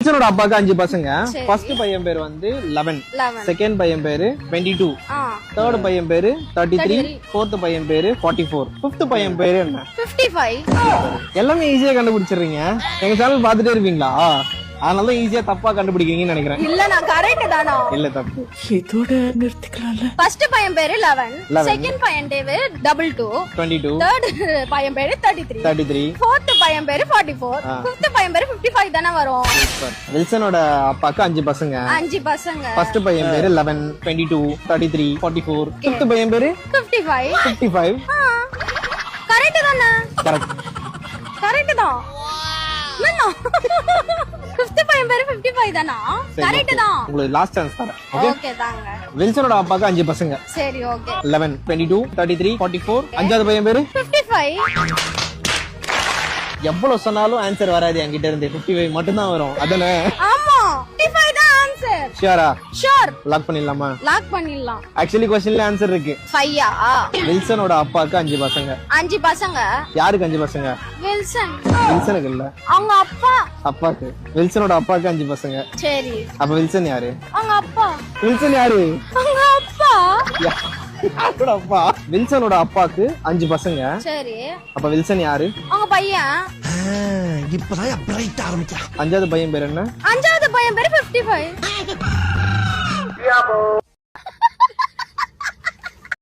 வில்சனோட அப்பாக்கு 5 பசங்க. ஃபர்ஸ்ட் பையன் பேர் வந்து 11, செகண்ட் பையன் பேரு 22, தேர்ட் பையன் பேரு 33, ஃபோர்த் பையன் பேரு 44, ஃபிஃப்த் பையன் பேரு என்ன? 55. எல்லாமே ஈஸியா கண்டுபிடிச்சிடுறீங்க. எங்க சேனல் பாத்துட்டே இருப்பீங்களா? அதனால ஈஸியா தப்பா கண்டுபிடிக்கீங்கன்னு நினைக்கிறேன். இல்ல நான் கரெக்ட் தானா? இல்ல தப்பு. இதோட நிறுத்திக்கலாம்ல. ஃபர்ஸ்ட் பையன் பேரு 11, செகண்ட் பையன் பேரு 22, 22, தேர்ட் பையன் பேரு 33, ஃபோர்த் பையன் பேரு 44, ஃபிஃப்த் பையன் பேரு 55 தான வரும். வில்சனோட அப்பாக்கு 5 பசங்க. 5 பசங்க. ஃபர்ஸ்ட் பையன் பேரு 11, 22, 33, 44, ஃபிஃப்த் பையன் பேரு 55. 55. கரெக்ட் தானே? கரெக்ட். கரெக்ட் தான். என்ன? ஃபிஃப்த் பையன் பேரு 55 தானா? கரெக்ட் தான். உங்களுக்கு லாஸ்ட் சான்ஸ் தரேன். ஓகே தாங்க. வில்சனோட அப்பாக்கு 5 பசங்க. சரி ஓகே. 11, 22, 33, 44. அஞ்சாவது பையன் பேரு 55. எவ்வளவு சொன்னாலும் ஆன்சர் வராது என்கிட்ட இருந்து. 55 மட்டும் தான் வரும். அதானே? ஆமா 55 தான் ஆன்சர். ஷியரா? ஷூர். லாக் பண்ணிடலாமா? லாக் பண்ணிடலாம். ஆக்சுவலி क्वेश्चनல ஆன்சர் இருக்கு. 5யா? வில்சனோட அப்பாக்கு 5 பசங்க. 5 பசங்க. யாருக்கு 5 பசங்க? வில்சன். வில்சனுக்கு இல்ல, அவங்க அப்பா. அப்பாக்கு. வில்சனோட அப்பாக்கு 5 பசங்க. சரி. அப்ப வில்சன் யாரு? அவங்க அப்பா. வில்சன் யாரு? அவங்க அப்பா. யாரோட அப்பா? வில்சனோட அப்பாக்கு 5 பசங்க. சரி. அப்ப வில்சன் யாரு? அவங்க பையன். இப்பதான் பிரைட் ஆரம்பிக்கலாம். அஞ்சாவது பையன் பேர் என்ன? அஞ்சாவது பையன் பேரு 55.